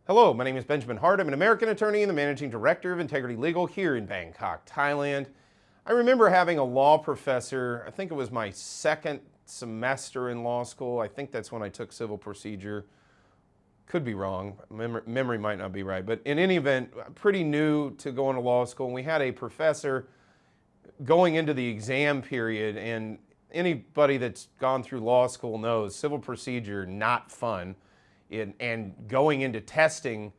Hello, my name is Benjamin Hart. I'm an American attorney and the managing director of Integrity Legal here in Bangkok, Thailand. I remember having a law professor, I think it was my second semester in law school. I think that's when I took civil procedure. Could be wrong, memory might not be right, but in any event, pretty new to going to law school. And we had a professor going into the exam period, and anybody that's gone through law school knows civil procedure, not fun. And going into testing,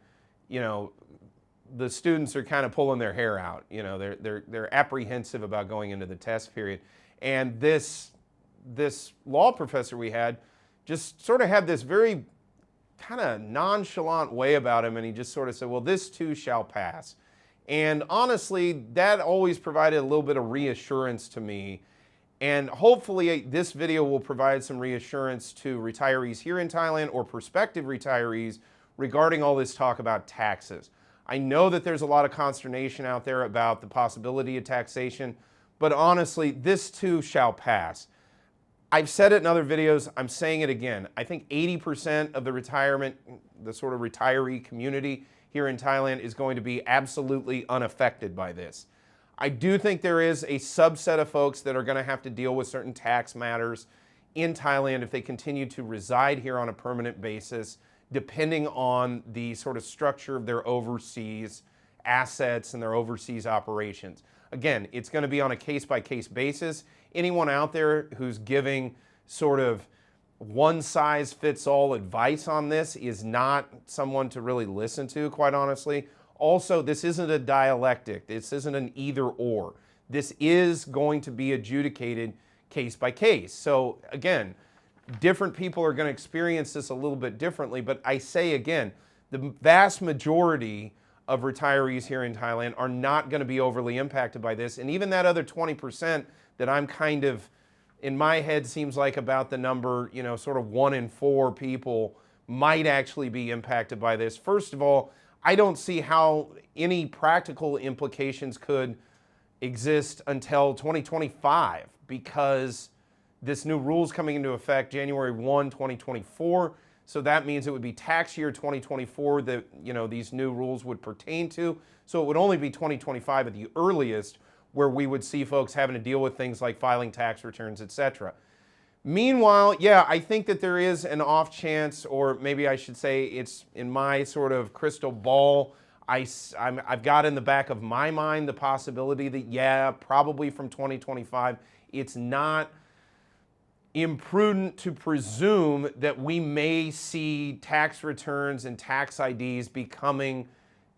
the students are kind of pulling their hair out. They're apprehensive about going into the test period. And this law professor we had just sort of had this very kind of nonchalant way about him, and he just sort of said, well, this too shall pass. And honestly, that always provided a little bit of reassurance to me. And hopefully this video will provide some reassurance to retirees here in Thailand or prospective retirees regarding all this talk about taxes. I know that there's a lot of consternation out there about the possibility of taxation, but honestly, this too shall pass. I've said it in other videos, I'm saying it again. I think 80% of the sort of retiree community here in Thailand is going to be absolutely unaffected by this. I do think there is a subset of folks that are going to have to deal with certain tax matters in Thailand if they continue to reside here on a permanent basis, depending on the sort of structure of their overseas assets and their overseas operations. Again, it's going to be on a case-by-case basis. Anyone out there who's giving sort of one-size-fits-all advice on this is not someone to really listen to, quite honestly. Also, this isn't a dialectic. This isn't an either or. This is going to be adjudicated case by case. So again, different people are going to experience this a little bit differently, but I say again, the vast majority of retirees here in Thailand are not going to be overly impacted by this. And even that other 20% that I'm kind of, in my head seems like about the number, sort of 1 in 4 people might actually be impacted by this. First of all, I don't see how any practical implications could exist until 2025 because this new rule is coming into effect January 1, 2024. So that means it would be tax year 2024 that these new rules would pertain to. So it would only be 2025 at the earliest where we would see folks having to deal with things like filing tax returns, etc. Meanwhile, yeah, I think that there is an off chance, or maybe I should say it's in my sort of crystal ball, I've got in the back of my mind the possibility that, yeah, probably from 2025, it's not imprudent to presume that we may see tax returns and tax IDs becoming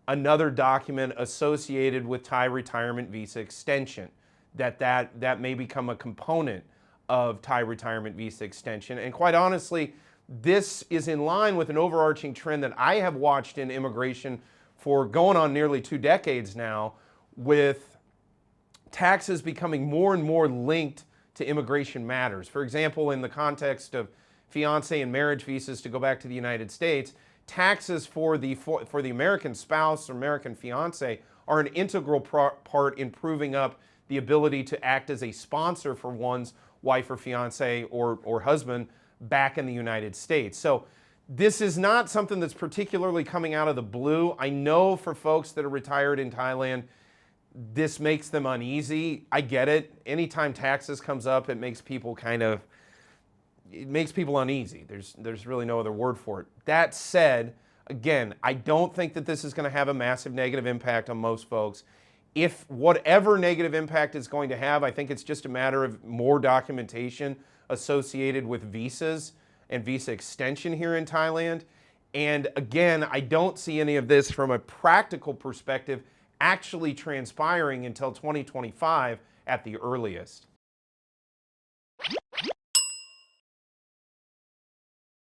another document associated with Thai retirement visa extension, that may become a component of Thai retirement visa extension. And quite honestly, this is in line with an overarching trend that I have watched in immigration for going on nearly 2 decades now, with taxes becoming more and more linked to immigration matters. For example, in the context of fiancé and marriage visas to go back to the United States, taxes for the American spouse or American fiancé are an integral part in proving up the ability to act as a sponsor for one's wife or fiance or husband back in the United States. So this is not something that's particularly coming out of the blue. I know for folks that are retired in Thailand, this makes them uneasy. I get it. Anytime taxes comes up, it makes people uneasy. There's really no other word for it. That said, again, I don't think that this is going to have a massive negative impact on most folks. If whatever negative impact it's going to have, I think it's just a matter of more documentation associated with visas and visa extension here in Thailand. And again, I don't see any of this from a practical perspective actually transpiring until 2025 at the earliest.